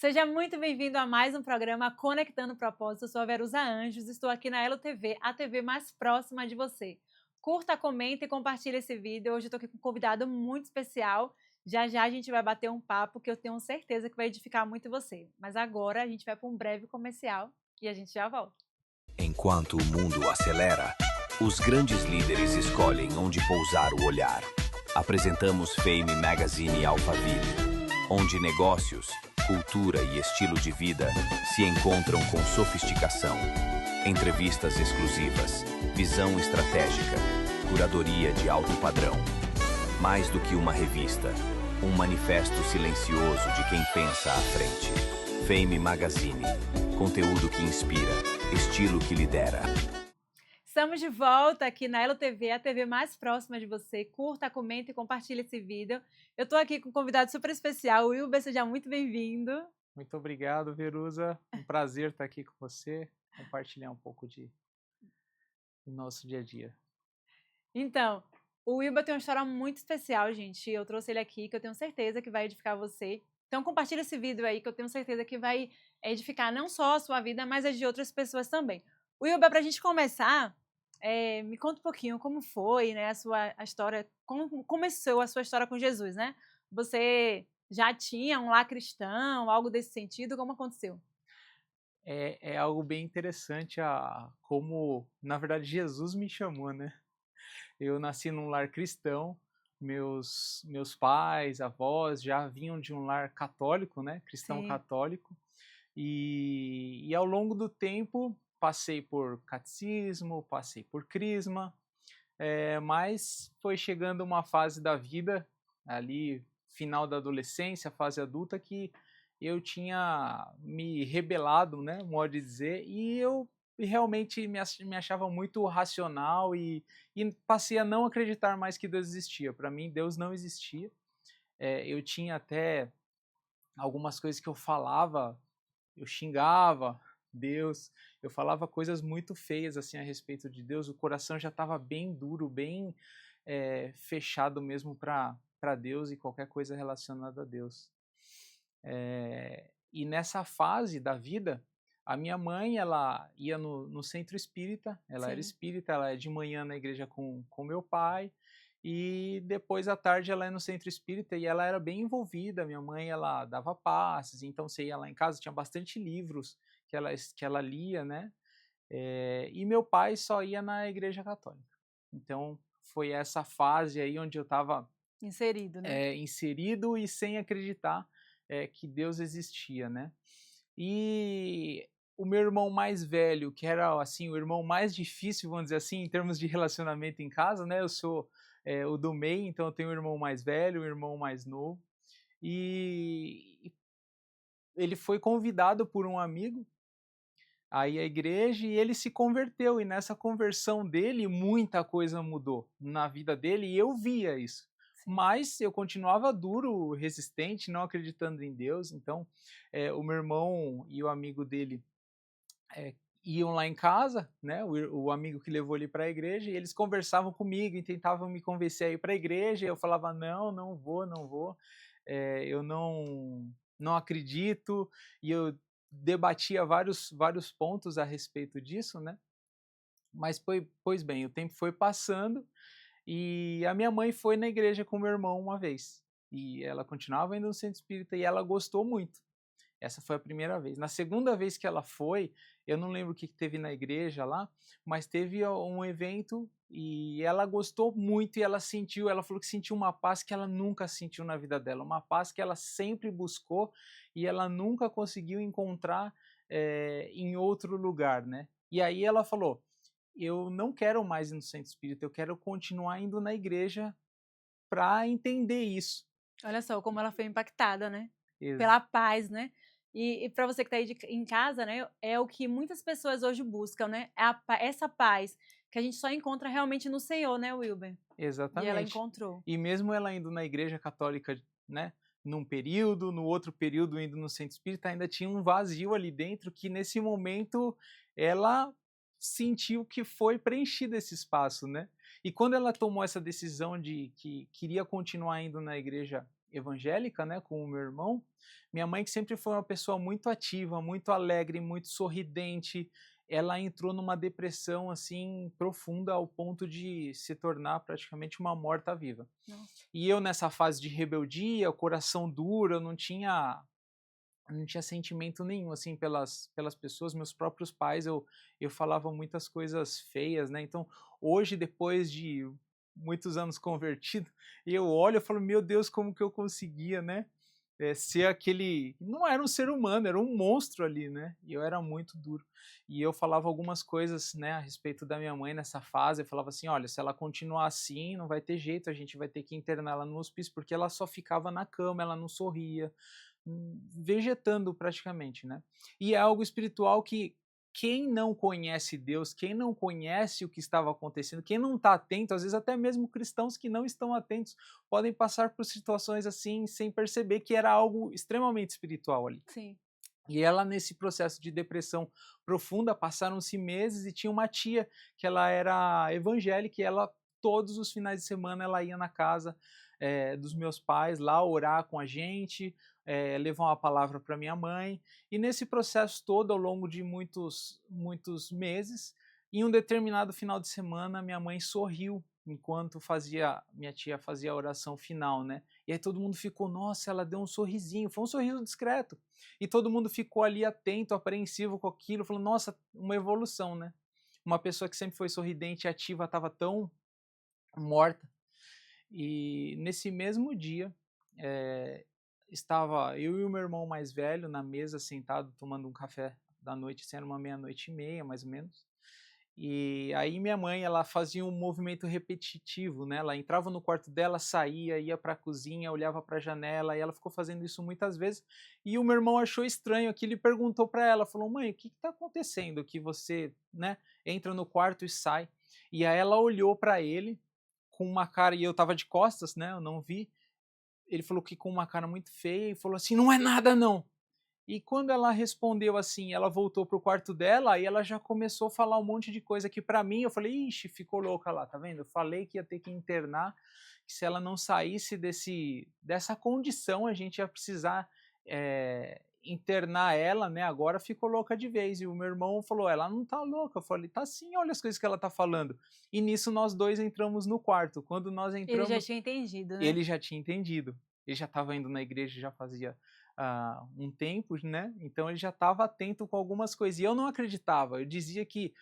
Seja muito bem-vindo a mais um programa Conectando Propósito. Eu sou a Verusa Anjos, estou aqui na Elo TV, a TV mais próxima de você. Curta, comenta e compartilhe esse vídeo. Hoje eu estou aqui com um convidado muito especial. Já já a gente vai bater um papo que eu tenho certeza que vai edificar muito você. Mas agora a gente vai para um breve comercial e a gente já volta. Enquanto o mundo acelera, os grandes líderes escolhem onde pousar o olhar. Apresentamos Fame Magazine Alphaville, onde negócios, cultura e estilo de vida se encontram com sofisticação. Entrevistas exclusivas, visão estratégica, curadoria de alto padrão. Mais do que uma revista, um manifesto silencioso de quem pensa à frente. Fame Magazine, conteúdo que inspira, estilo que lidera. Estamos de volta aqui na Elo TV, a TV mais próxima de você. Curta, comenta e compartilhe esse vídeo. Eu estou aqui com um convidado super especial, o Wilber, seja muito bem-vindo. Muito obrigado, Verusa. Um prazer estar aqui com você, compartilhar um pouco do nosso dia a dia. Então, o Wilber tem uma história muito especial, gente. Eu trouxe ele aqui, que eu tenho certeza que vai edificar você. Então, compartilha esse vídeo aí, que eu tenho certeza que vai edificar não só a sua vida, mas a de outras pessoas também. Wilber, para a gente começar, me conta um pouquinho como foi, né, a história, como começou a sua história com Jesus, né? Você já tinha um lar cristão, algo desse sentido? Como aconteceu? É algo bem interessante como, na verdade, Jesus me chamou, né? Eu nasci num lar cristão, meus pais, avós já vinham de um lar católico, né? Cristão Sim. católico. E ao longo do tempo passei por catecismo, passei por crisma, mas foi chegando uma fase da vida, ali final da adolescência, fase adulta, que eu tinha me rebelado, né, modo de dizer, e eu realmente me achava muito racional e passei a não acreditar mais que Deus existia. Para mim, Deus não existia. Eu tinha até algumas coisas que eu falava, eu xingava Deus, eu falava coisas muito feias assim a respeito de Deus, o coração já estava bem duro, bem fechado mesmo para Deus e qualquer coisa relacionada a Deus. E nessa fase da vida, a minha mãe, ela ia no centro espírita, ela era Sim. espírita, ela ia de manhã na igreja com meu pai, e depois à tarde ela ia no centro espírita e ela era bem envolvida. Minha mãe, ela dava passes, então você ia lá em casa, tinha bastante livros que ela lia, né? E meu pai só ia na igreja católica. Então foi essa fase aí onde eu estava Inserido, né? inserido e sem acreditar que Deus existia, né? E o meu irmão mais velho, que era assim o irmão mais difícil, vamos dizer assim, em termos de relacionamento em casa, né? Eu sou o do meio, então eu tenho um irmão mais velho, um irmão mais novo. E ele foi convidado por um amigo aí à igreja e ele se converteu. E nessa conversão dele, muita coisa mudou na vida dele e eu via isso. Mas eu continuava duro, resistente, não acreditando em Deus. Então, o meu irmão e o amigo dele iam lá em casa, né? O amigo que levou ele para a igreja, e eles conversavam comigo e tentavam me convencer a ir para a igreja. E eu falava: não, não vou, não vou. Eu não acredito. E eu debatia vários pontos a respeito disso, né? Mas, pois bem, o tempo foi passando e a minha mãe foi na igreja com meu irmão uma vez. E ela continuava indo no centro espírita e ela gostou muito. Essa foi a primeira vez. Na segunda vez que ela foi, eu não lembro o que teve na igreja lá, mas teve um evento e ela gostou muito e ela falou que sentiu uma paz que ela nunca sentiu na vida dela, uma paz que ela sempre buscou e ela nunca conseguiu encontrar em outro lugar, né? E aí ela falou: eu não quero mais ir no centro espírita, eu quero continuar indo na igreja para entender isso. Olha só como ela foi impactada, né? Ex Pela paz, né? E para você que está aí em casa, né? É o que muitas pessoas hoje buscam, né? Essa paz que a gente só encontra realmente no Senhor, né, Wilber? E ela Exatamente. encontrou. E mesmo ela indo na igreja católica, né, num período, no outro período indo no centro espírita, ainda tinha um vazio ali dentro que nesse momento ela sentiu que foi preenchido esse espaço, né? E quando ela tomou essa decisão de que queria continuar indo na igreja evangélica, né, com o meu irmão, minha mãe, que sempre foi uma pessoa muito ativa, muito alegre, muito sorridente, ela entrou numa depressão assim profunda ao ponto de se tornar praticamente uma morta-viva. Nossa. E eu nessa fase de rebeldia, coração duro, eu não tinha sentimento nenhum assim pelas pessoas, meus próprios pais, eu falava muitas coisas feias, né? Então, hoje depois de muitos anos convertido, eu olho e falo, meu Deus, como que eu conseguia, né? Ser aquele. Não era um ser humano, era um monstro ali, né? E eu era muito duro. E eu falava algumas coisas, né, a respeito da minha mãe nessa fase. Eu falava assim: olha, se ela continuar assim, não vai ter jeito, a gente vai ter que internar ela no hospício, porque ela só ficava na cama, ela não sorria, vegetando praticamente, né? E é algo espiritual que quem não conhece Deus, quem não conhece o que estava acontecendo, quem não está atento, às vezes até mesmo cristãos que não estão atentos, podem passar por situações assim sem perceber que era algo extremamente espiritual ali. Sim. E ela, nesse processo de depressão profunda, passaram-se meses e tinha uma tia que ela era evangélica e ela, todos os finais de semana, ela ia na casa dos meus pais lá orar com a gente, levar uma palavra para minha mãe. E nesse processo todo, ao longo de muitos meses, em um determinado final de semana, minha mãe sorriu enquanto minha tia fazia a oração final, né? E aí todo mundo ficou, nossa, ela deu um sorrisinho, foi um sorriso discreto. E todo mundo ficou ali atento, apreensivo com aquilo, falando, nossa, uma evolução, né? Uma pessoa que sempre foi sorridente e ativa estava tão morta. E nesse mesmo dia, estava eu e o meu irmão mais velho na mesa, sentado, tomando um café da noite, sendo uma 00:30, mais ou menos. E aí minha mãe, ela fazia um movimento repetitivo, né? Ela entrava no quarto dela, saía, ia para a cozinha, olhava para a janela, e ela ficou fazendo isso muitas vezes. E o meu irmão achou estranho aquilo e perguntou para ela, falou: "Mãe, o que está acontecendo que você, né, entra no quarto e sai?" E aí ela olhou para ele com uma cara, e eu estava de costas, né? Eu não vi. Ele falou que com uma cara muito feia e falou assim: "Não é nada não." E quando ela respondeu assim, ela voltou pro quarto dela, aí ela já começou a falar um monte de coisa que pra mim, eu falei, ixi, ficou louca lá, tá vendo? Eu falei que ia ter que internar, que se ela não saísse dessa condição, a gente ia precisar internar ela, né? Agora ficou louca de vez. E o meu irmão falou, ela não tá louca. Eu falei, tá sim, olha as coisas que ela tá falando. E nisso nós dois entramos no quarto. Quando nós Ele já entramos, tinha entendido, né? ele já tinha entendido. Ele já estava indo na igreja, já fazia um tempo, né? Então ele já estava atento com algumas coisas. E eu não acreditava. Eu dizia que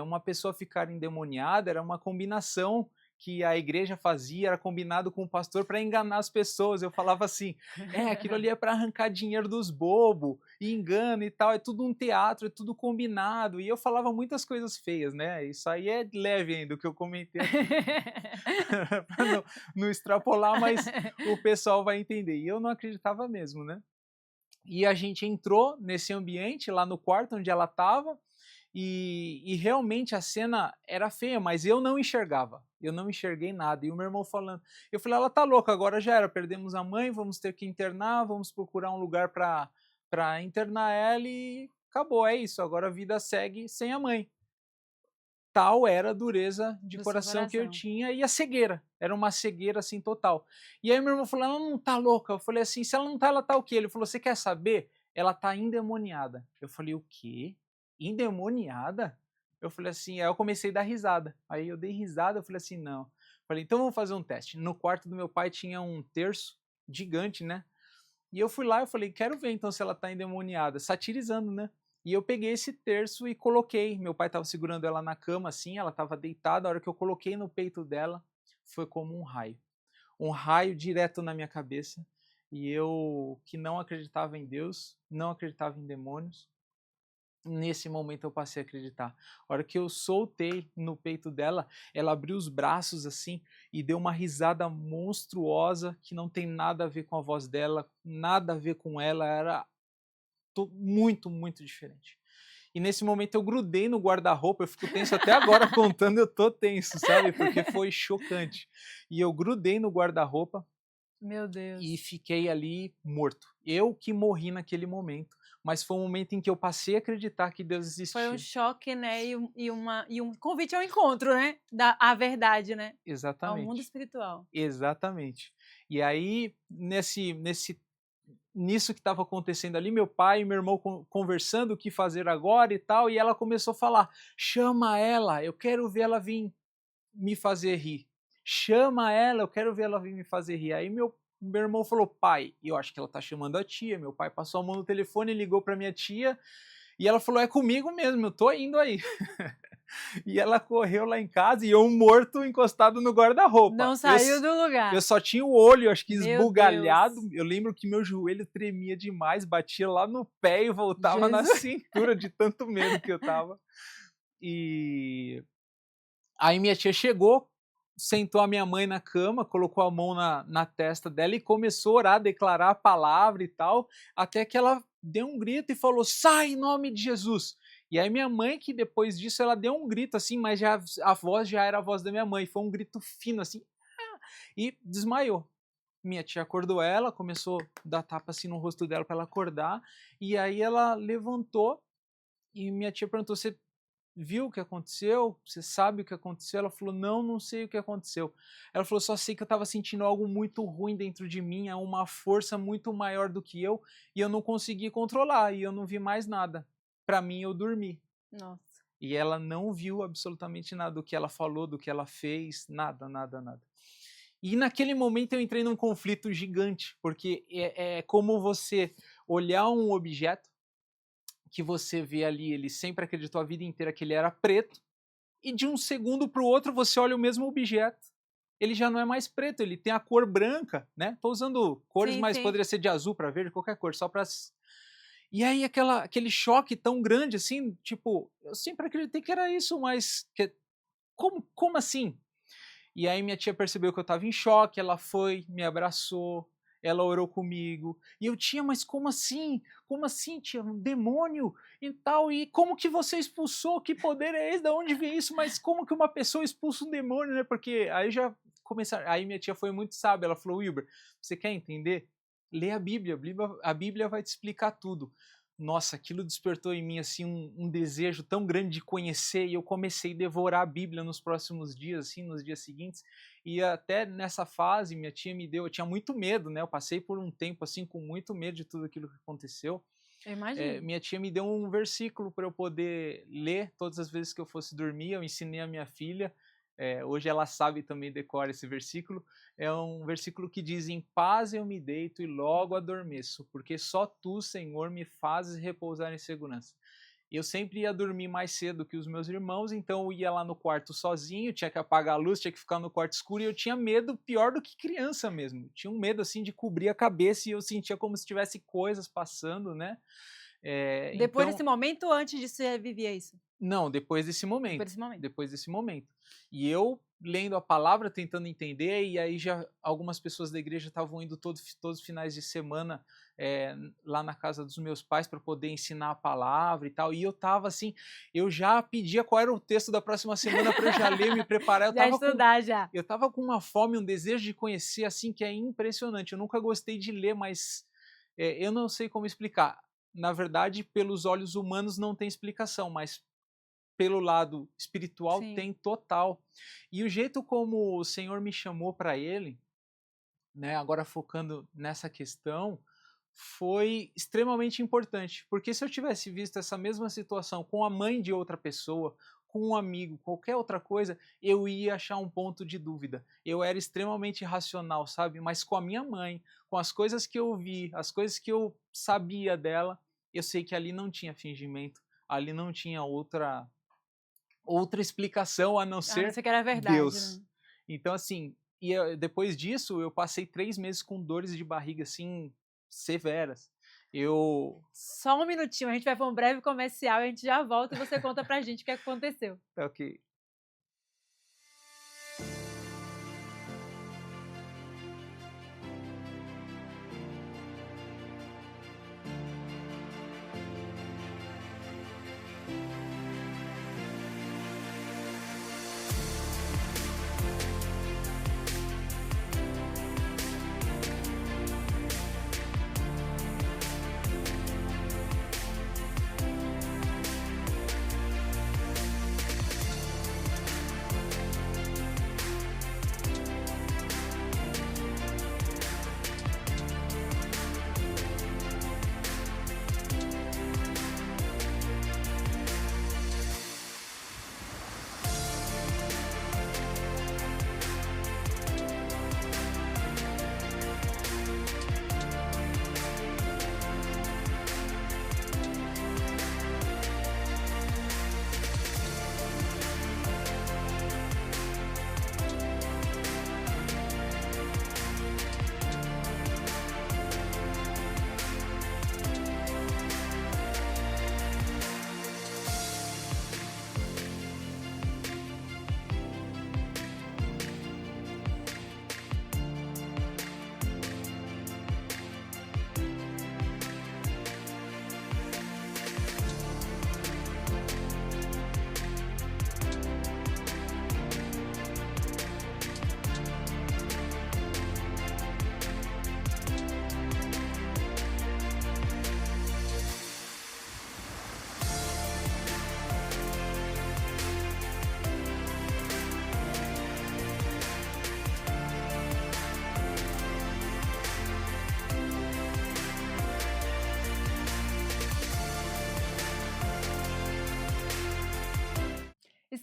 uma pessoa ficar endemoniada era uma combinação que a igreja fazia, era combinado com o pastor para enganar as pessoas. Eu falava assim, aquilo ali é para arrancar dinheiro dos bobos, e engano e tal, é tudo um teatro, é tudo combinado. E eu falava muitas coisas feias, né? Isso aí é leve ainda, o que eu comentei aqui, para não extrapolar, mas o pessoal vai entender. E eu não acreditava mesmo, né? E a gente entrou nesse ambiente, lá no quarto onde ela estava, e realmente a cena era feia, mas eu não enxergava. Eu não enxerguei nada. E o meu irmão falando, eu falei, ela tá louca, agora já era, perdemos a mãe, vamos ter que internar, vamos procurar um lugar para internar ela e acabou, é isso, agora a vida segue sem a mãe. Tal era a dureza de Do seu coração que eu coração. tinha e a cegueira. Era uma cegueira assim total. E aí meu irmão falou, ela não tá louca. Eu falei assim, se ela não tá, ela tá o quê? Ele falou, você quer saber? Ela tá endemoniada. Eu falei, o quê? Endemoniada? Eu falei assim, aí eu comecei a dar risada. Aí eu dei risada, eu falei assim, não. Eu falei, então vamos fazer um teste. No quarto do meu pai tinha um terço gigante, né? E eu fui lá e falei, quero ver então se ela tá endemoniada, satirizando, né? E eu peguei esse terço e coloquei. Meu pai estava segurando ela na cama assim, ela estava deitada. A hora que eu coloquei no peito dela, foi como um raio. Um raio direto na minha cabeça. E eu, que não acreditava em Deus, não acreditava em demônios, nesse momento eu passei a acreditar. A hora que eu soltei no peito dela, ela abriu os braços assim e deu uma risada monstruosa que não tem nada a ver com a voz dela, nada a ver com ela, era muito, muito diferente. E nesse momento eu grudei no guarda-roupa, eu fico tenso até agora contando, eu tô tenso, sabe? Porque foi chocante. E eu grudei no guarda-roupa Meu Deus. e fiquei ali morto. Eu que morri naquele momento, mas foi um momento em que eu passei a acreditar que Deus existia. Foi um choque, né? E um convite ao encontro, né? A verdade, né? Ao mundo Exatamente. espiritual. Exatamente. E aí, nisso que estava acontecendo ali, meu pai e meu irmão conversando o que fazer agora e tal, e ela começou a falar: chama ela, eu quero ver ela vir me fazer rir. Chama ela, eu quero ver ela vir me fazer rir. Aí meu irmão falou: pai, eu acho que ela tá chamando a tia. Meu pai passou a mão no telefone, ligou para minha tia, e ela falou: é comigo mesmo, eu tô indo aí. E ela correu lá em casa e eu morto encostado no guarda-roupa. Não saiu do lugar. Eu só tinha o olho, acho que Meu esbugalhado. Deus. Eu lembro que meu joelho tremia demais, batia lá no pé e voltava na cintura de tanto medo que eu tava. E aí minha tia chegou, sentou a minha mãe na cama, colocou a mão na testa dela e começou a orar, declarar a palavra e tal, até que ela deu um grito e falou: sai em nome de Jesus. E aí minha mãe, que depois disso, ela deu um grito assim, mas a voz já era a voz da minha mãe, foi um grito fino assim, e desmaiou. Minha tia acordou ela, começou a dar tapa assim no rosto dela para ela acordar, e aí ela levantou e minha tia perguntou: você viu o que aconteceu? Você sabe o que aconteceu? Ela falou: não sei o que aconteceu. Ela falou: só sei que eu estava sentindo algo muito ruim dentro de mim, uma força muito maior do que eu, e eu não consegui controlar, e eu não vi mais nada. Para mim, eu dormi. Nossa. E ela não viu absolutamente nada do que ela falou, do que ela fez, nada. E naquele momento eu entrei num conflito gigante, porque é como você olhar um objeto que você vê ali, ele sempre acreditou a vida inteira que ele era preto, e de um segundo para o outro você olha o mesmo objeto, ele já não é mais preto, ele tem a cor branca, né? Tô usando cores, mas poderia ser de azul para verde, qualquer cor, só para... E aí aquele choque tão grande assim, tipo, eu sempre acreditei que era isso, mas como assim? E aí minha tia percebeu que eu estava em choque, ela foi, me abraçou, ela orou comigo, e eu tinha: mas como assim? Como assim, tia? Um demônio e tal, e como que você expulsou? Que poder é esse? De onde vem isso? Mas como que uma pessoa expulsa um demônio, né? Porque aí já começaram, aí minha tia foi muito sábia, ela falou: Wilber, você quer entender? Lê a Bíblia vai te explicar tudo. Nossa, aquilo despertou em mim assim um desejo tão grande de conhecer, e eu comecei a devorar a Bíblia nos próximos dias, assim, nos dias seguintes, e até nessa fase minha tia eu tinha muito medo, né? Eu passei por um tempo assim com muito medo de tudo aquilo que aconteceu. Minha tia me deu um versículo para eu poder ler todas as vezes que eu fosse dormir. Eu ensinei a minha filha, hoje ela sabe também, decora esse versículo. É um versículo que diz: em paz eu me deito e logo adormeço, porque só tu, Senhor, me fazes repousar em segurança. Eu sempre ia dormir mais cedo que os meus irmãos, então eu ia lá no quarto sozinho, tinha que apagar a luz, tinha que ficar no quarto escuro, e eu tinha medo pior do que criança mesmo. Eu tinha um medo assim de cobrir a cabeça, e eu sentia como se tivesse coisas passando, né? Depois desse momento ou antes disso você vivia isso? Não, depois desse momento. Depois desse momento. E eu lendo a palavra, tentando entender, e aí já algumas pessoas da igreja estavam indo todos os finais de semana lá na casa dos meus pais para poder ensinar a palavra e tal. E eu tava assim, eu já pedia qual era o texto da próxima semana para eu já ler, me preparar. Eu tava com uma fome, um desejo de conhecer, assim, que é impressionante. Eu nunca gostei de ler, mas eu não sei como explicar. Na verdade, pelos olhos humanos não tem explicação, mas pelo lado espiritual tem total. E o jeito como o Senhor me chamou para Ele, né, agora focando nessa questão, foi extremamente importante, porque se eu tivesse visto essa mesma situação com a mãe de outra pessoa, com um amigo, qualquer outra coisa, eu ia achar um ponto de dúvida. Eu era extremamente racional, sabe? Mas com a minha mãe, com as coisas que eu vi, as coisas que eu sabia dela, eu sei que ali não tinha fingimento, ali não tinha outra explicação a não ser que era verdade, Deus. Né? Então, assim, depois disso, eu passei 3 meses com dores de barriga, assim, severas. Só um minutinho, a gente vai para um breve comercial, a gente já volta e você conta pra gente o que aconteceu. Ok.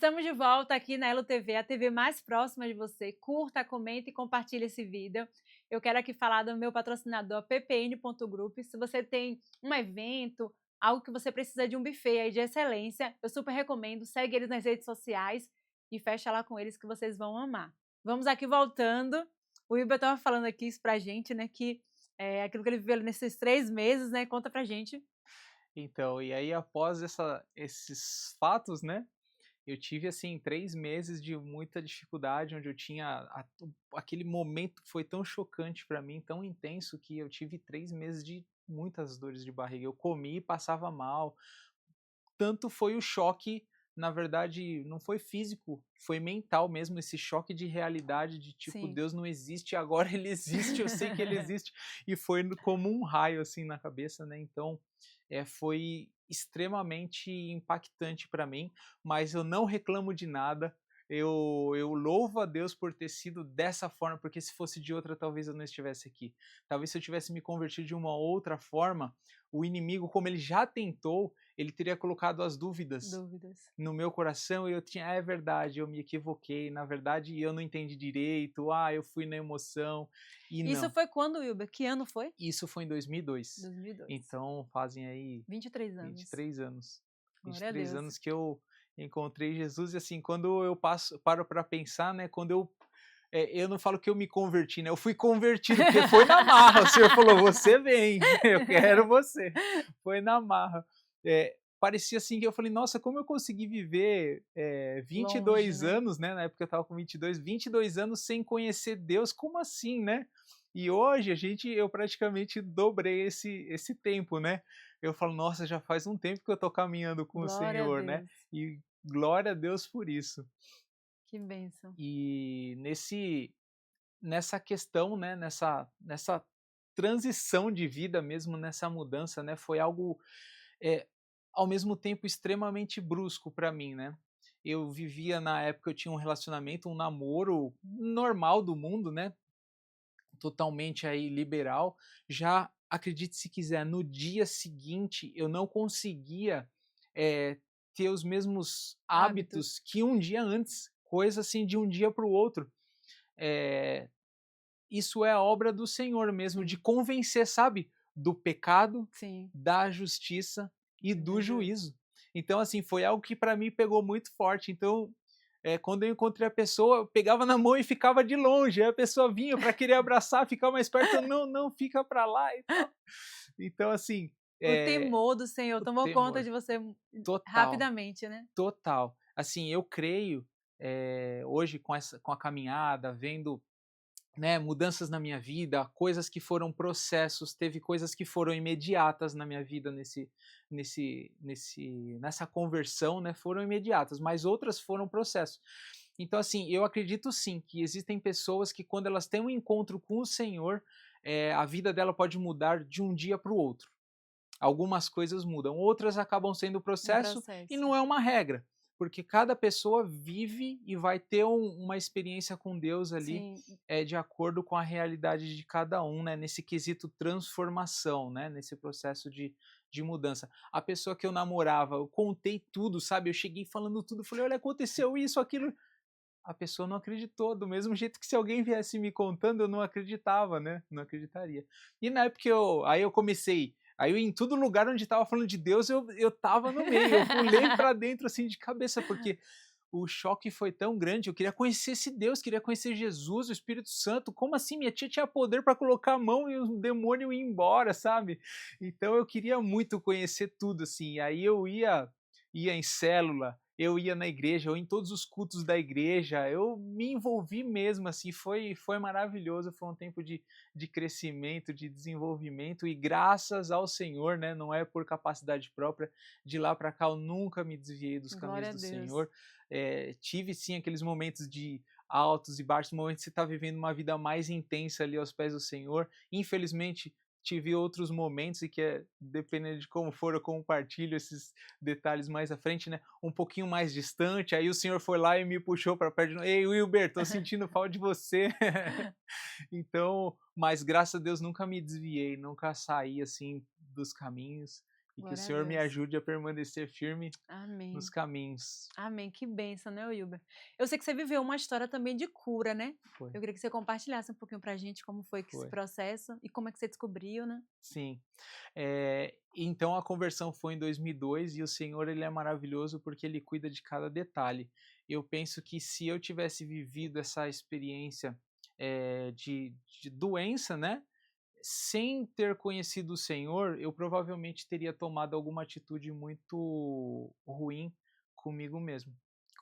Estamos de volta aqui na Elo TV, a TV mais próxima de você. Curta, comente e compartilhe esse vídeo. Eu quero aqui falar do meu patrocinador, ppn.group. Se você tem um evento, algo que você precisa de um buffet aí de excelência, eu super recomendo. Segue eles nas redes sociais e fecha lá com eles que vocês vão amar. Vamos aqui voltando. O Wilber estava falando aqui isso pra gente, né? Que aquilo que ele viveu nesses 3 meses, né? Conta pra gente. Então, e aí após esses fatos, né? Eu tive, assim, 3 meses de muita dificuldade, onde eu tinha aquele momento que foi tão chocante para mim, tão intenso, que eu tive 3 meses de muitas dores de barriga. Eu comi e passava mal. Tanto foi o choque, na verdade, não foi físico, foi mental mesmo, esse choque de realidade, de tipo, Sim. Deus não existe, agora ele existe, eu sei que ele existe. E foi como um raio, assim, na cabeça, né? Então, foi extremamente impactante para mim, mas eu não reclamo de nada. Eu louvo a Deus por ter sido dessa forma, porque se fosse de outra, talvez eu não estivesse aqui. Talvez se eu tivesse me convertido de uma outra forma, o inimigo, como ele já tentou, ele teria colocado as dúvidas no meu coração e eu tinha, é verdade, eu me equivoquei, na verdade eu não entendi direito, eu fui na emoção, e Isso não. foi quando, Wilber? Que ano foi? Isso foi em 2002. 2002. Então fazem aí 23 anos. 23 anos. Glória 23 a Deus. anos que eu encontrei Jesus e assim, quando eu paro para pensar, né, quando eu não falo que eu me converti, né, eu fui convertido, porque foi na marra, o Senhor falou, você vem, eu quero você, foi na marra. Parecia assim que eu falei, nossa, como eu consegui viver 22 Longe, né? anos, né, na época eu estava com 22 anos sem conhecer Deus, como assim, né? E hoje eu praticamente dobrei esse tempo, né? Eu falo, nossa, já faz um tempo que eu tô caminhando com o Glória a Senhor, né? Deus. E glória a Deus por isso. Que bênção. E nessa questão, né? Nessa transição de vida mesmo, nessa mudança, né? Foi algo, ao mesmo tempo, extremamente brusco para mim, né? Eu vivia, na época, eu tinha um relacionamento, um namoro normal do mundo, né? Totalmente aí liberal, já acredite se quiser, no dia seguinte eu não conseguia ter os mesmos hábitos que um dia antes, coisa assim de um dia para o outro. Isso é obra do Senhor mesmo, de convencer, sabe, do pecado, Sim. da justiça e do Verdade. juízo. Então, assim, foi algo que para mim pegou muito forte. Então, quando eu encontrei a pessoa, eu pegava na mão e ficava de longe. Aí a pessoa vinha para querer abraçar, ficar mais perto. Eu, não, fica para lá e tal. Então, assim. O temor do Senhor O tomou conta temor. de você Total. rapidamente, né? Total. Assim, eu creio, hoje com a caminhada, vendo, né, mudanças na minha vida, coisas que foram processos, teve coisas que foram imediatas na minha vida nessa conversão, né, foram imediatas, mas outras foram processos. Então, assim, eu acredito sim que existem pessoas que quando elas têm um encontro com o Senhor, a vida dela pode mudar de um dia para o outro. Algumas coisas mudam, outras acabam sendo processo e não é uma regra. Porque cada pessoa vive e vai ter uma experiência com Deus ali, de acordo com a realidade de cada um, né? Nesse quesito transformação, né? Nesse processo de mudança. A pessoa que eu namorava, eu contei tudo, sabe? Eu cheguei falando tudo, falei, olha, aconteceu isso, aquilo. A pessoa não acreditou, do mesmo jeito que se alguém viesse me contando, eu não acreditava, né? Não acreditaria. E na época aí eu comecei. Aí em todo lugar onde estava falando de Deus, eu tava no meio, eu pulei para dentro assim de cabeça, porque o choque foi tão grande, eu queria conhecer esse Deus, queria conhecer Jesus, o Espírito Santo, como assim? Minha tia tinha poder para colocar a mão e o demônio ir embora, sabe? Então eu queria muito conhecer tudo, assim, aí eu ia em célula, eu ia na igreja, ou em todos os cultos da igreja, eu me envolvi mesmo, assim, foi maravilhoso, foi um tempo de crescimento, de desenvolvimento, e graças ao Senhor, né, não é por capacidade própria, de lá para cá eu nunca me desviei dos caminhos do Senhor. Tive sim aqueles momentos de altos e baixos, momentos que você está vivendo uma vida mais intensa ali aos pés do Senhor. Infelizmente, tive outros momentos e que, dependendo de como for, eu compartilho esses detalhes mais à frente, né? Um pouquinho mais distante, aí o Senhor foi lá e me puxou para perto de novo. Ei, Wilber, tô sentindo falta de você. Então, mas graças a Deus nunca me desviei, nunca saí assim dos caminhos. E que o Glória a Senhor me Deus. ajude a permanecer firme Amém. nos caminhos. Amém. Que bênção, né, Wilber? Eu sei que você viveu uma história também de cura, né? Foi, Eu queria que você compartilhasse um pouquinho pra gente como foi esse foi. processo e como é que você descobriu, né? Sim. Então a conversão foi em 2002 e o Senhor ele é maravilhoso porque ele cuida de cada detalhe. Eu penso que se eu tivesse vivido essa experiência de doença, né? Sem ter conhecido o Senhor, eu provavelmente teria tomado alguma atitude muito ruim comigo mesmo,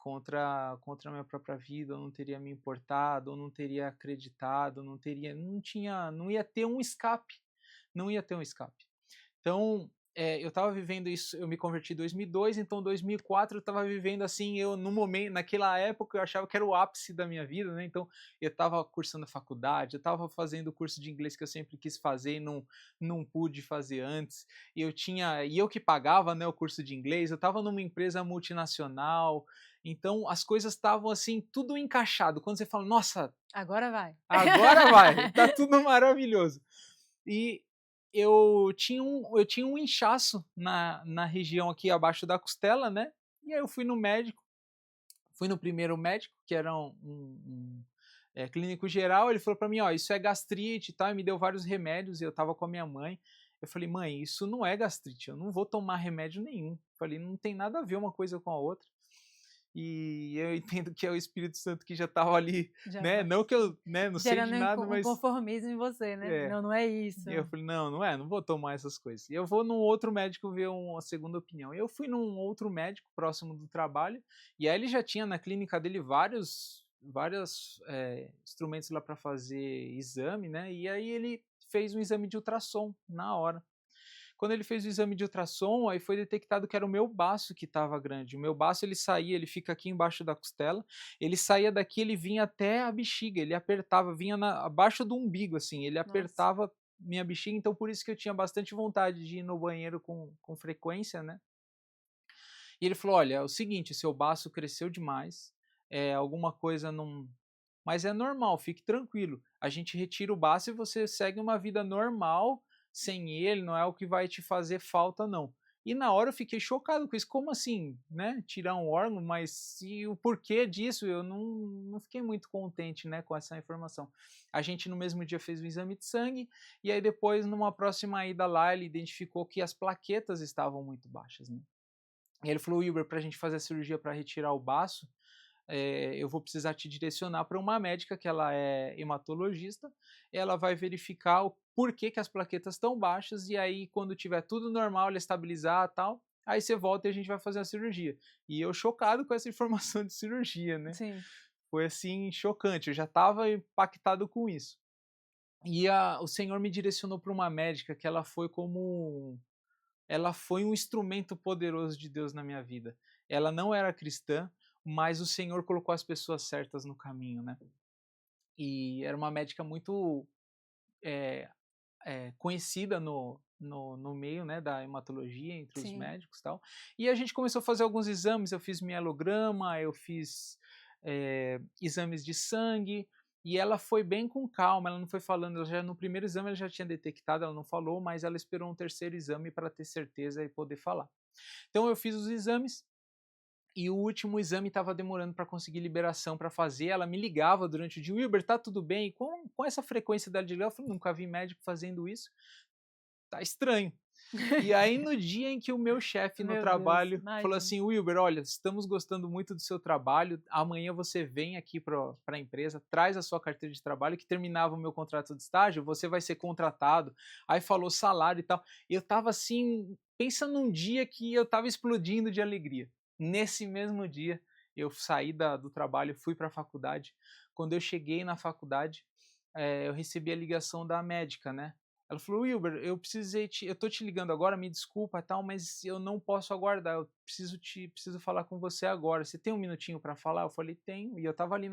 contra a minha própria vida, eu não teria me importado, eu não teria acreditado, não ia ter um escape, não ia ter um escape. Então, eu estava vivendo isso, eu me converti em 2002, então 2004 eu estava vivendo assim, no momento, naquela época eu achava que era o ápice da minha vida, né? Então eu estava cursando faculdade, eu estava fazendo o curso de inglês que eu sempre quis fazer e não pude fazer antes. E eu que pagava, né, o curso de inglês, eu estava numa empresa multinacional, então as coisas estavam assim, tudo encaixado. Quando você fala, nossa, Agora vai. agora vai, tá tudo maravilhoso. E eu tinha um inchaço na região aqui abaixo da costela, né? E aí eu fui no médico, fui no primeiro médico, que era clínico geral, ele falou para mim, ó, isso é gastrite e tal, e me deu vários remédios, e eu tava com a minha mãe. Eu falei, mãe, isso não é gastrite, eu não vou tomar remédio nenhum. Falei, não tem nada a ver uma coisa com a outra. E eu entendo que é o Espírito Santo que já estava ali, Já né? vai. Não que eu, né, não sei de Gerando nada, um mas conformismo em você, né? é. Não, não é isso. E eu falei, não vou tomar essas coisas. E eu vou num outro médico ver uma segunda opinião. E eu fui num outro médico próximo do trabalho, e aí ele já tinha na clínica dele vários instrumentos lá para fazer exame, né? E aí ele fez um exame de ultrassom na hora. Quando ele fez o exame de ultrassom, aí foi detectado que era o meu baço que estava grande. O meu baço, ele fica aqui embaixo da costela, ele saía daqui, ele vinha até a bexiga, ele apertava, vinha abaixo do umbigo, assim, ele Nossa. apertava minha bexiga, então por isso que eu tinha bastante vontade de ir no banheiro com frequência, né? E ele falou, olha, é o seguinte, seu baço cresceu demais, alguma coisa não... Mas é normal, fique tranquilo. A gente retira o baço e você segue uma vida normal sem ele, não é o que vai te fazer falta, não. E na hora eu fiquei chocado com isso. Como assim, né? Tirar um órgão, mas e o porquê disso? Eu não fiquei muito contente, né, com essa informação. A gente no mesmo dia fez o exame de sangue e aí depois, numa próxima ida lá, ele identificou que as plaquetas estavam muito baixas, né? E ele falou, Wilber, para a gente fazer a cirurgia para retirar o baço, eu vou precisar te direcionar para uma médica que ela é hematologista, ela vai verificar o porquê que as plaquetas estão baixas e aí quando tiver tudo normal, ela estabilizar e tal, aí você volta e a gente vai fazer a cirurgia. E eu chocado com essa informação de cirurgia, né? Sim. Foi assim, chocante, eu já estava impactado com isso. E o Senhor me direcionou para uma médica que ela foi um instrumento poderoso de Deus na minha vida. Ela não era cristã, mas o Senhor colocou as pessoas certas no caminho, né? E era uma médica muito conhecida no meio, né, da hematologia, entre os Sim. médicos e tal. E a gente começou a fazer alguns exames, eu fiz mielograma, eu fiz exames de sangue, e ela foi bem com calma, ela não foi falando, no primeiro exame ela já tinha detectado, ela não falou, mas ela esperou um terceiro exame para ter certeza e poder falar. Então eu fiz os exames, e o último exame estava demorando para conseguir liberação para fazer. Ela me ligava durante o dia, Wilber, tá tudo bem? Com essa frequência dela de ligar, eu falei, nunca vi médico fazendo isso. Tá estranho. E aí, no dia em que o meu chefe no trabalho falou assim, Wilber, olha, estamos gostando muito do seu trabalho, amanhã você vem aqui para a empresa, traz a sua carteira de trabalho, que terminava o meu contrato de estágio, você vai ser contratado. Aí falou salário e tal. E eu tava assim, pensa num dia que eu tava explodindo de alegria. Nesse mesmo dia, eu saí do trabalho, fui para a faculdade. Quando eu cheguei na faculdade, eu recebi a ligação da médica, né? Ela falou, Wilber, eu tô te ligando agora, me desculpa tal, mas eu não posso aguardar, eu preciso falar com você agora. Você tem um minutinho para falar? Eu falei, tenho. E eu tava ali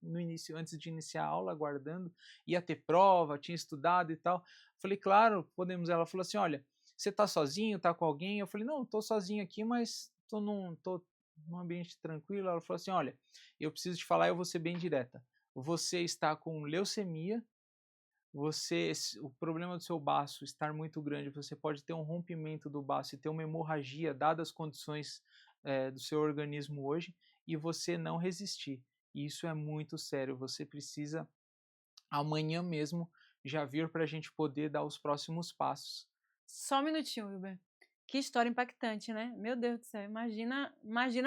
no início, antes de iniciar a aula, aguardando, ia ter prova, tinha estudado e tal. Eu falei, claro, podemos. Ela falou assim, olha, você tá sozinho, tá com alguém? Eu falei, não, tô sozinho aqui, mas tô num ambiente tranquilo. Ela falou assim, olha, eu preciso te falar, eu vou ser bem direta. Você está com leucemia, o problema do seu baço estar muito grande, você pode ter um rompimento do baço e ter uma hemorragia, dadas as condições do seu organismo hoje, e você não resistir. Isso é muito sério, você precisa amanhã mesmo já vir para a gente poder dar os próximos passos. Só um minutinho, Wilber. Que história impactante, né? Meu Deus do céu, imagina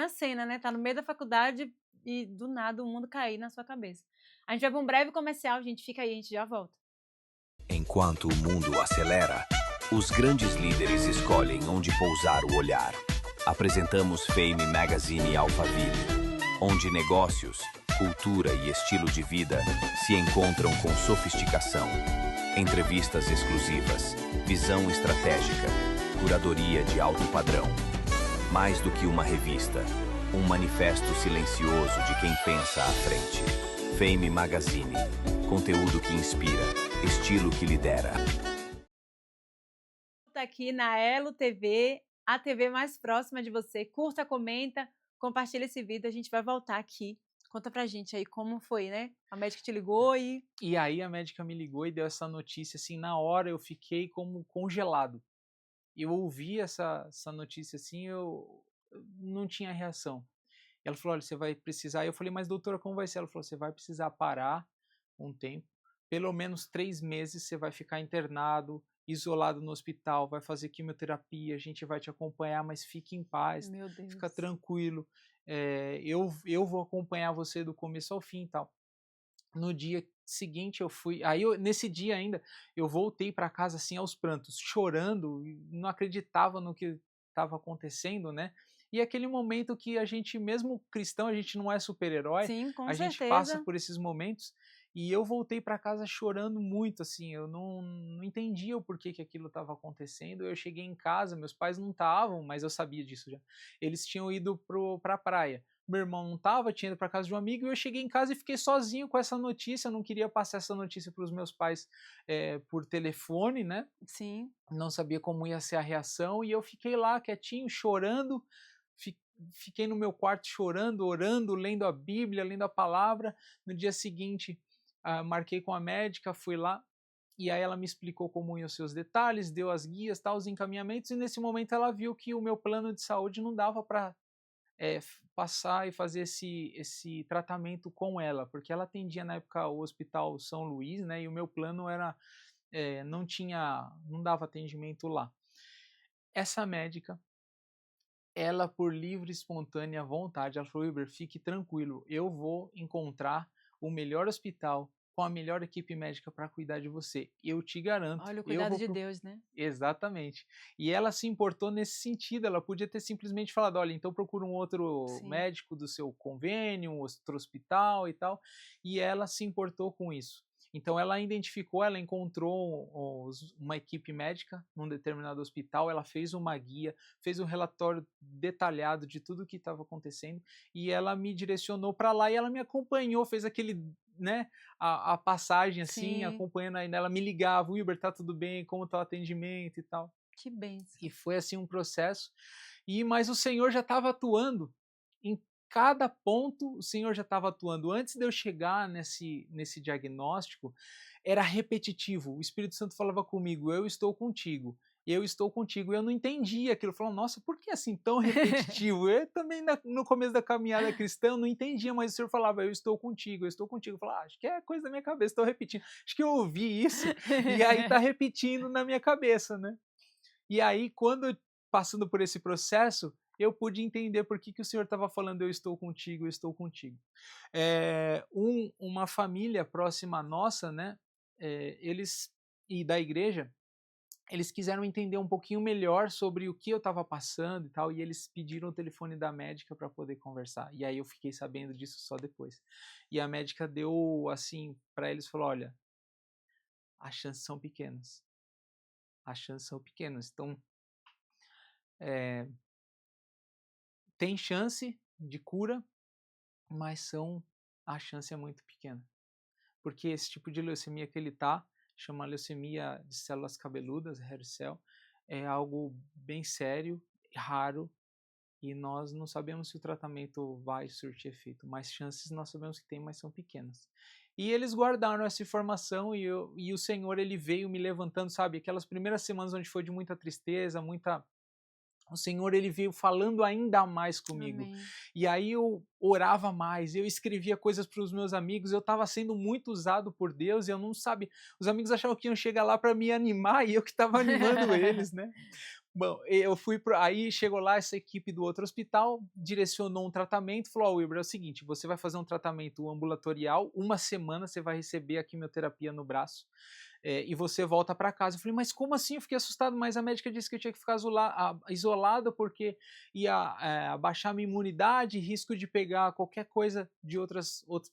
a cena, né? Tá no meio da faculdade e do nada o mundo cair na sua cabeça. A gente vai para um breve comercial, gente. Fica aí, a gente já volta. Enquanto o mundo acelera, os grandes líderes escolhem onde pousar o olhar. Apresentamos Fame Magazine Alphaville, onde negócios, cultura e estilo de vida se encontram com sofisticação. Entrevistas exclusivas, visão estratégica, curadoria de alto padrão. Mais do que uma revista, um manifesto silencioso de quem pensa à frente. Fame Magazine, conteúdo que inspira, estilo que lidera. Tá aqui na Elo TV, a TV mais próxima de você. Curta, comenta, compartilha esse vídeo, a gente vai voltar aqui. Conta pra gente aí como foi, né? A médica te ligou e... E aí a médica me ligou e deu essa notícia, assim, na hora eu fiquei como congelado. Eu ouvi essa notícia assim, eu não tinha reação. Ela falou, olha, você vai precisar... Eu falei, mas doutora, como vai ser? Ela falou, você vai precisar parar um tempo, pelo menos 3 meses você vai ficar internado, isolado no hospital, vai fazer quimioterapia, a gente vai te acompanhar, mas fique em paz, Meu Deus. fica tranquilo, eu vou acompanhar você do começo ao fim e tal. No dia seguinte eu fui, nesse dia ainda, eu voltei para casa assim aos prantos, chorando, não acreditava no que estava acontecendo, né? E aquele momento que a gente, mesmo cristão, a gente não é super-herói, Sim, com a gente certeza. passa por esses momentos, e eu voltei para casa chorando muito, assim, eu não entendia o porquê que aquilo estava acontecendo. Eu cheguei em casa, meus pais não estavam, mas eu sabia disso já. Eles tinham ido para a praia. Meu irmão não estava, tinha ido para casa de um amigo, e eu cheguei em casa e fiquei sozinho com essa notícia. Eu não queria passar essa notícia para os meus pais por telefone, né? Sim. Não sabia como ia ser a reação, e eu fiquei lá quietinho, chorando, fiquei no meu quarto chorando, orando, lendo a Bíblia, lendo a palavra. No dia seguinte, marquei com a médica, fui lá, e aí ela me explicou como iam os seus detalhes, deu as guias, tal, os encaminhamentos, e nesse momento ela viu que o meu plano de saúde não dava para passar e fazer esse tratamento com ela, porque ela atendia na época o Hospital São Luís, né, e o meu plano era, não dava atendimento lá. Essa médica, ela por livre e espontânea vontade, ela falou, Wilber, fique tranquilo, eu vou encontrar o melhor hospital com a melhor equipe médica para cuidar de você. Eu te garanto. Olha o cuidado de Deus, né? Exatamente. E ela se importou nesse sentido, ela podia ter simplesmente falado, olha, então procura um outro Sim. médico do seu convênio, um outro hospital e tal, e ela se importou com isso. Então ela identificou, ela encontrou uma equipe médica num determinado hospital, ela fez uma guia, fez um relatório detalhado de tudo o que estava acontecendo, e ela me direcionou para lá e ela me acompanhou, fez aquele, né, a passagem assim, Sim. Acompanhando ainda, ela me ligava, Wilber, tá tudo bem, como tá o atendimento e tal. Que bênção. E foi assim um processo, mas o Senhor já estava atuando em cada ponto. O Senhor já estava atuando. Antes de eu chegar nesse diagnóstico, era repetitivo. O Espírito Santo falava comigo, eu estou contigo. Eu estou contigo. Eu não entendia aquilo. Eu falava, nossa, por que assim tão repetitivo? Eu também no começo da caminhada cristã eu não entendia, mas o Senhor falava, eu estou contigo, eu estou contigo. Eu falava, acho que é coisa da minha cabeça, estou repetindo. Acho que eu ouvi isso e aí está repetindo na minha cabeça, né? E aí, passando por esse processo, eu pude entender por que o Senhor estava falando, eu estou contigo, eu estou contigo. Uma família próxima nossa, né, e da igreja, eles quiseram entender um pouquinho melhor sobre o que eu estava passando e tal, e eles pediram o telefone da médica para poder conversar. E aí eu fiquei sabendo disso só depois. E a médica deu, assim, para eles, falou, olha, as chances são pequenas. As chances são pequenas. Então, tem chance de cura, mas a chance é muito pequena. Porque esse tipo de leucemia que ele chama leucemia de células cabeludas, hair cell, é algo bem sério, raro, e nós não sabemos se o tratamento vai surtir efeito, mas chances nós sabemos que tem, mas são pequenas. E eles guardaram essa informação e o Senhor, ele veio me levantando, sabe? Aquelas primeiras semanas onde foi de muita tristeza, o Senhor, ele veio falando ainda mais comigo. Amém. E aí eu orava mais, eu escrevia coisas para os meus amigos, eu estava sendo muito usado por Deus e eu não sabia. Os amigos achavam que iam chegar lá para me animar e eu que estava animando eles, né? Bom, eu fui aí chegou lá essa equipe do outro hospital, direcionou um tratamento, falou: "Ó, Wilber, é o seguinte, você vai fazer um tratamento ambulatorial, uma semana você vai receber a quimioterapia no braço, e você volta para casa". Eu falei: "Mas como assim?". Eu fiquei assustado, mas a médica disse que eu tinha que ficar isolado porque ia abaixar minha imunidade, risco de pegar qualquer coisa de outro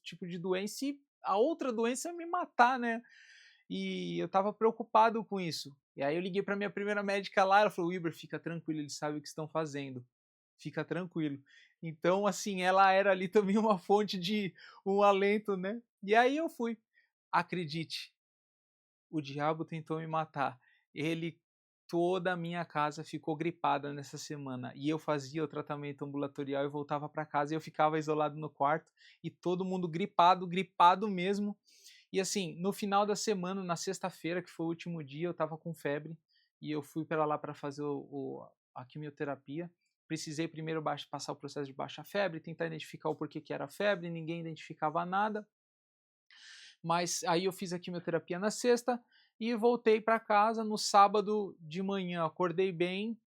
tipo de doença e a outra doença ia me matar, né? E eu estava preocupado com isso. E aí eu liguei para minha primeira médica lá, ela falou: "Wilber, fica tranquilo, eles sabem o que estão fazendo. Fica tranquilo". Então, assim, ela era ali também uma fonte de um alento, né? E aí eu fui. Acredite, o diabo tentou me matar. Ele Toda a minha casa ficou gripada nessa semana e eu fazia o tratamento ambulatorial e voltava para casa e eu ficava isolado no quarto e todo mundo gripado, gripado mesmo. E assim, no final da semana, na sexta-feira, que foi o último dia, eu estava com febre e eu fui para lá para fazer a quimioterapia. Precisei primeiro passar o processo de baixa febre, tentar identificar o porquê que era febre, ninguém identificava nada. Mas aí eu fiz a quimioterapia na sexta e voltei para casa no sábado de manhã. Acordei bem,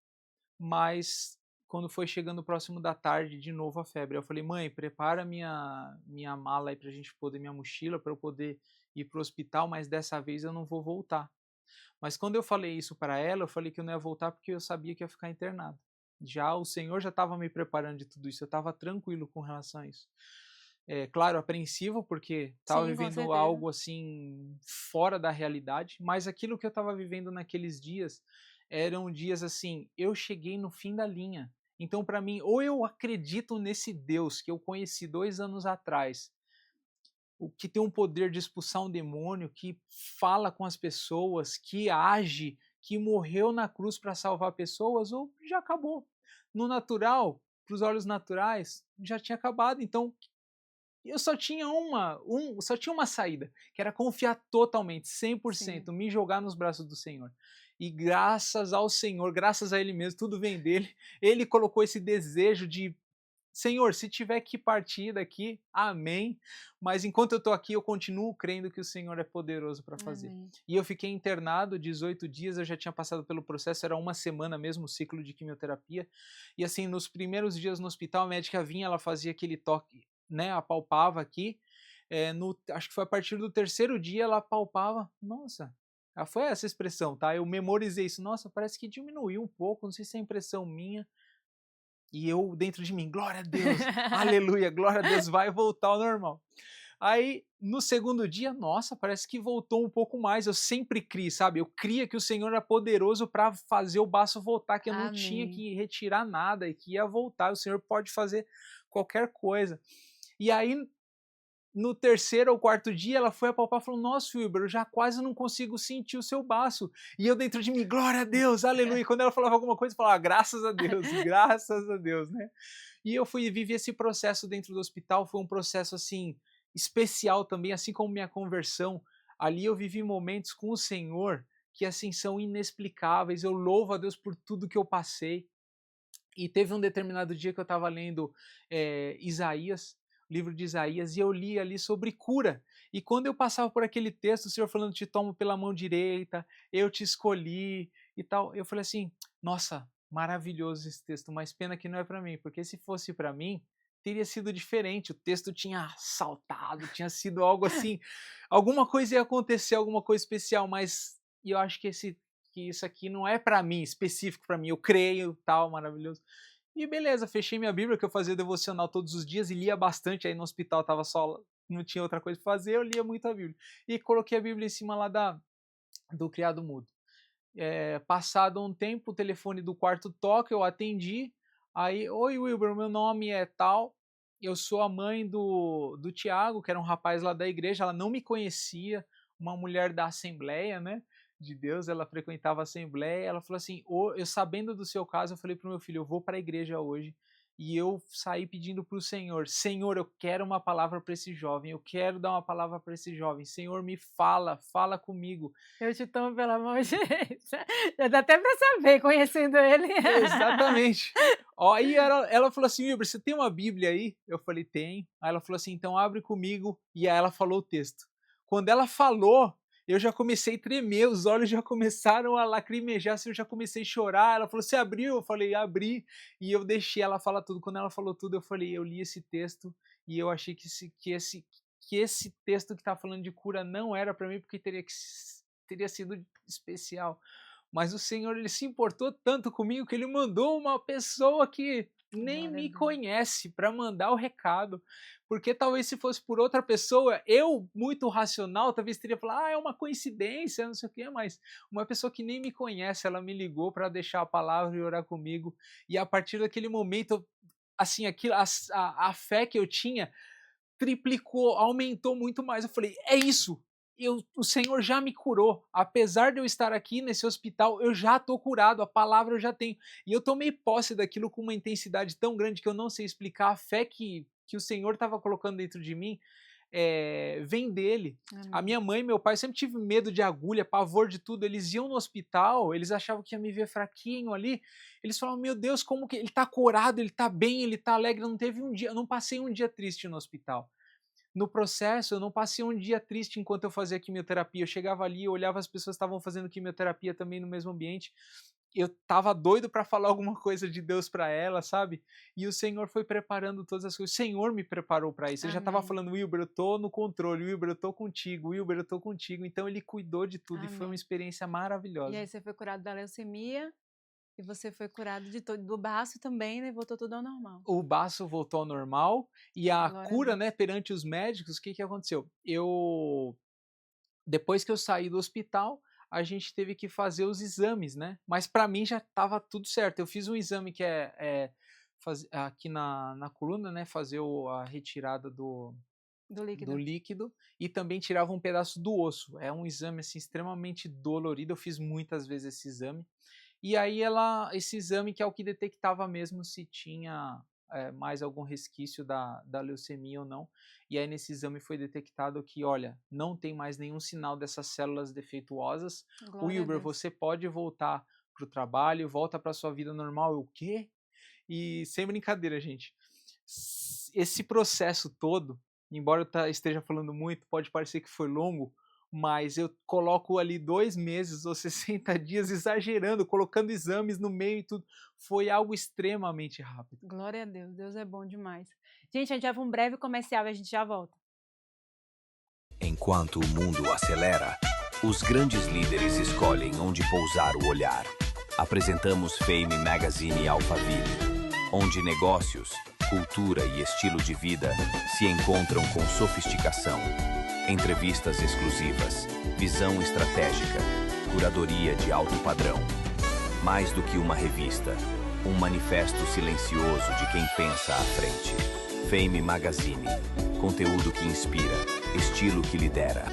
mas quando foi chegando próximo da tarde, de novo a febre. Eu falei: "Mãe, prepara minha mala aí pra gente poder, minha mochila, para eu poder ir pro hospital, mas dessa vez eu não vou voltar". Mas quando eu falei isso para ela, eu falei que eu não ia voltar porque eu sabia que ia ficar internado. Já o Senhor já estava me preparando de tudo isso, eu estava tranquilo com relação a isso. Claro, apreensivo, porque estava Sim, com vivendo certeza. algo assim fora da realidade, mas aquilo que eu estava vivendo naqueles dias eram dias assim, eu cheguei no fim da linha. Então, para mim, ou eu acredito nesse Deus que eu conheci 2 anos atrás, o que tem um poder de expulsar um demônio, que fala com as pessoas, que age, que morreu na cruz para salvar pessoas, ou já acabou. No natural, para os olhos naturais, já tinha acabado. Então, eu só tinha uma saída, que era confiar totalmente, Sim. 100%, me jogar nos braços do Senhor. E graças ao Senhor, graças a Ele mesmo, tudo vem dele. Ele colocou esse desejo de: Senhor, se tiver que partir daqui, amém. Mas enquanto eu estou aqui, eu continuo crendo que o Senhor é poderoso para fazer. Amém. E eu fiquei internado 18 dias, eu já tinha passado pelo processo, era uma semana mesmo o ciclo de quimioterapia. E assim, nos primeiros dias no hospital, a médica vinha, ela fazia aquele toque, né, apalpava aqui. Acho que foi a partir do terceiro dia, ela apalpava. Nossa, foi essa expressão, tá? Eu memorizei isso. Nossa, parece que diminuiu um pouco, não sei se é impressão minha. E eu dentro de mim, glória a Deus, aleluia, glória a Deus, vai voltar ao normal. Aí, no segundo dia, nossa, parece que voltou um pouco mais. Eu sempre criei, sabe? Eu cria que o Senhor é poderoso para fazer o baço voltar, que eu não tinha Amém. que retirar nada e que ia voltar. O Senhor pode fazer qualquer coisa. E aí, no terceiro ou quarto dia, ela foi apalpar e falou: "Nossa, Wilber, eu já quase não consigo sentir o seu baço". E eu dentro de mim, glória a Deus, aleluia. E quando ela falava alguma coisa, eu falava: graças a Deus, né? E eu fui viver esse processo dentro do hospital, foi um processo assim especial também, assim como minha conversão. Ali eu vivi momentos com o Senhor que assim são inexplicáveis. Eu louvo a Deus por tudo que eu passei. E teve um determinado dia que eu estava lendo Isaías, livro de Isaías, e eu li ali sobre cura. E quando eu passava por aquele texto, o Senhor falando: "Te tomo pela mão direita, eu te escolhi", e tal, eu falei assim: "Nossa, maravilhoso esse texto, mas pena que não é para mim, porque se fosse para mim, teria sido diferente, o texto tinha saltado, tinha sido algo assim, alguma coisa ia acontecer, alguma coisa especial, mas e eu acho que isso aqui não é para mim, específico para mim, eu creio, tal, maravilhoso". E beleza, fechei minha Bíblia, que eu fazia devocional todos os dias e lia bastante, aí no hospital tava só, não tinha outra coisa pra fazer, eu lia muito a Bíblia. E coloquei a Bíblia em cima lá do criado mudo. Passado um tempo, o telefone do quarto toca, eu atendi, aí: "Oi, Wilber, meu nome é tal, eu sou a mãe do Tiago", que era um rapaz lá da igreja, ela não me conhecia, uma mulher da Assembleia, né, de Deus, ela frequentava a Assembleia, ela falou assim: eu sabendo do seu caso, eu falei pro meu filho: "Eu vou para a igreja hoje, e eu saí pedindo para o Senhor, Senhor, eu quero uma palavra para esse jovem, eu quero dar uma palavra para esse jovem, Senhor, me fala comigo. Eu te tomo pela mão direita. Já dá até para saber, conhecendo ele. Exatamente. Ó, aí ela falou assim, Wilber, você tem uma Bíblia aí? Eu falei, tem. Aí ela falou assim, então abre comigo, e aí ela falou o texto. Quando ela falou, eu já comecei a tremer, os olhos já começaram a lacrimejar, assim, eu já comecei a chorar. Ela falou, você abriu? Eu falei, abri. E eu deixei ela falar tudo. Quando ela falou tudo, eu falei, eu li esse texto e eu achei que esse texto que tá falando de cura não era para mim, porque teria sido especial. Mas o Senhor, ele se importou tanto comigo que ele mandou uma pessoa que nem Glória a me Deus. conhece para mandar o recado. Porque talvez se fosse por outra pessoa, eu, muito racional, talvez teria falado, é uma coincidência, não sei o quê, mas uma pessoa que nem me conhece, ela me ligou para deixar a palavra e orar comigo. E a partir daquele momento, assim, a fé que eu tinha triplicou, aumentou muito mais. Eu falei, é isso. O Senhor já me curou. Apesar de eu estar aqui nesse hospital, eu já estou curado. A palavra eu já tenho. E eu tomei posse daquilo com uma intensidade tão grande que eu não sei explicar. A fé que o Senhor estava colocando dentro de mim vem dele. A Amém. minha mãe e meu pai, eu sempre tive medo de agulha, pavor de tudo. Eles iam no hospital, eles achavam que ia me ver fraquinho ali. Eles falavam, meu Deus, como que ele está curado, ele está bem, ele está alegre. Não teve um dia, eu não passei um dia triste no hospital. No processo, eu não passei um dia triste enquanto eu fazia quimioterapia. Eu chegava ali, eu olhava as pessoas que estavam fazendo quimioterapia também no mesmo ambiente. Eu tava doido para falar alguma coisa de Deus para ela, sabe? E o Senhor foi preparando todas as coisas. O Senhor me preparou para isso. Ele já tava Amém. falando, Wilber, eu tô no controle, Wilber, eu tô contigo, Wilber, eu tô contigo. Então ele cuidou de tudo e foi uma Amém. experiência E maravilhosa. aí você foi curado da leucemia e você foi curado do baço também, né? Voltou tudo ao normal. O baço voltou ao normal e a Glória a cura, né, Deus. perante os médicos, o que que aconteceu? Depois que eu saí do hospital, a gente teve que fazer os exames, né? Mas para mim já estava tudo certo. Eu fiz um exame que aqui na coluna, né? Fazer a retirada Do do líquido. líquido e também tirava um pedaço do osso. É um exame assim extremamente dolorido. Eu fiz muitas vezes esse exame. E aí esse exame que é o que detectava mesmo se tinha mais algum resquício da leucemia ou não. E aí nesse exame foi detectado que, olha, não tem mais nenhum sinal dessas células defeituosas. Glória a Wilber, Deus. você pode voltar para o trabalho, volta para sua vida normal. Eu, o quê? E sem brincadeira, gente, esse processo todo, embora eu esteja falando muito, pode parecer que foi longo, mas eu coloco ali 2 meses ou 60 dias exagerando, colocando exames no meio e tudo. Foi algo extremamente rápido. Glória a Deus. Deus é bom demais. Gente, a gente vai para um breve comercial e a gente já volta. Enquanto o mundo acelera, os grandes líderes escolhem onde pousar o olhar. Apresentamos Fame Magazine Alphaville, onde negócios, cultura e estilo de vida se encontram com sofisticação. Entrevistas exclusivas, visão estratégica, curadoria de alto padrão. Mais do que uma revista, um manifesto silencioso de quem pensa à frente. Fame Magazine, conteúdo que inspira, estilo que lidera.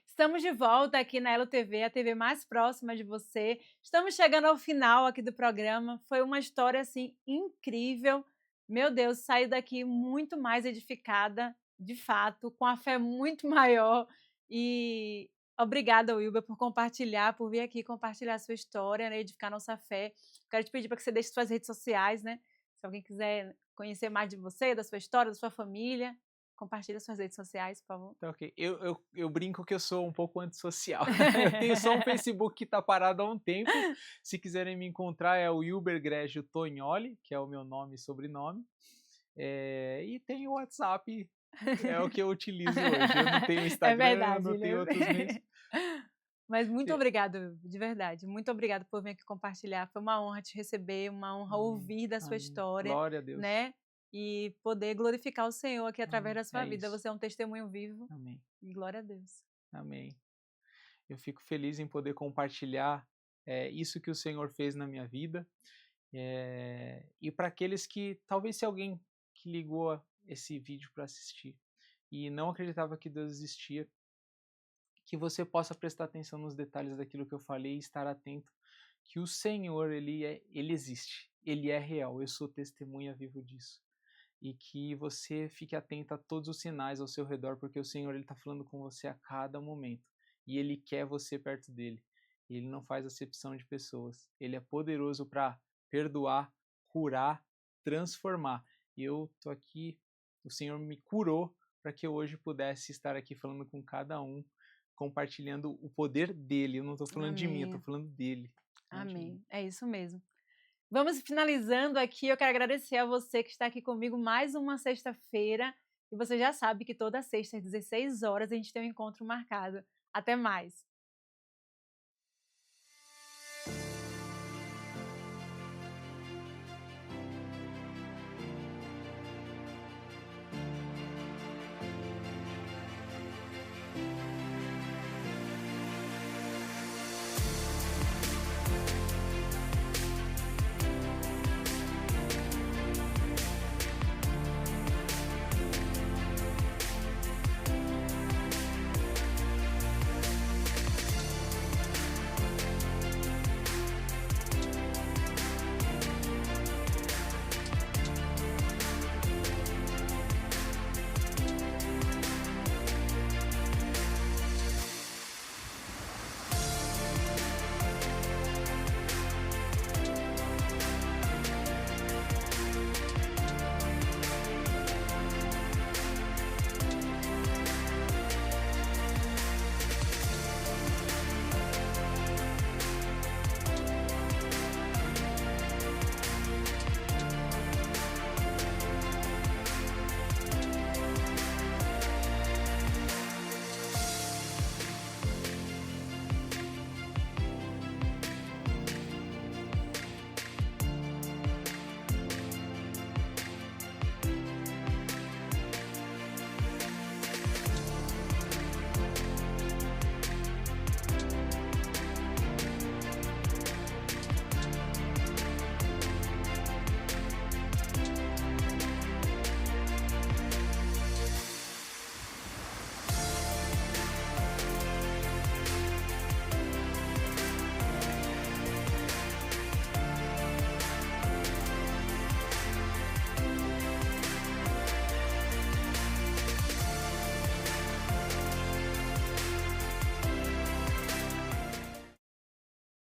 Estamos de volta aqui na Elo TV, a TV mais próxima de você. Estamos chegando ao final aqui do programa. Foi uma história assim incrível. Meu Deus, saí daqui muito mais edificada, de fato, com a fé muito maior. E obrigada, Wilber, por compartilhar, por vir aqui compartilhar a sua história, né, edificar nossa fé. Quero te pedir para que você deixe suas redes sociais, né? Se alguém quiser conhecer mais de você, da sua história, da sua família, compartilhe suas redes sociais, por favor. Então, ok. Eu brinco que eu sou um pouco antissocial. Eu tenho só um Facebook que está parado há um tempo. Se quiserem me encontrar, é o Wilber Grégio Tognoli, que é o meu nome e sobrenome. E tem o WhatsApp, é o que eu utilizo hoje. Eu não tenho Instagram, verdade, não tenho outros meios. Mas muito obrigada, de verdade. Muito obrigada por vir aqui compartilhar. Foi uma honra te receber, uma honra Amém, ouvir da sua amém. história, Glória a Deus. né? E poder glorificar o Senhor aqui através Amém. da sua É vida. isso. Você é um testemunho vivo. Amém. E glória a Deus. Amém. Eu fico feliz em poder compartilhar isso que o Senhor fez na minha vida. E para aqueles que, talvez se alguém que ligou esse vídeo para assistir e não acreditava que Deus existia, que você possa prestar atenção nos detalhes daquilo que eu falei e estar atento, que o Senhor, ele existe, ele é real, eu sou testemunha vivo disso. E que você fique atento a todos os sinais ao seu redor, porque o Senhor está falando com você a cada momento. E Ele quer você perto dele. Ele não faz acepção de pessoas. Ele é poderoso para perdoar, curar, transformar. E eu estou aqui, o Senhor me curou para que eu hoje pudesse estar aqui falando com cada um, compartilhando o poder dele. Eu não estou falando de mim, eu estou falando dele. Amém. É isso mesmo. Vamos finalizando aqui. Eu quero agradecer a você que está aqui comigo mais uma sexta-feira. E você já sabe que toda sexta às 16 horas a gente tem um encontro marcado. Até mais!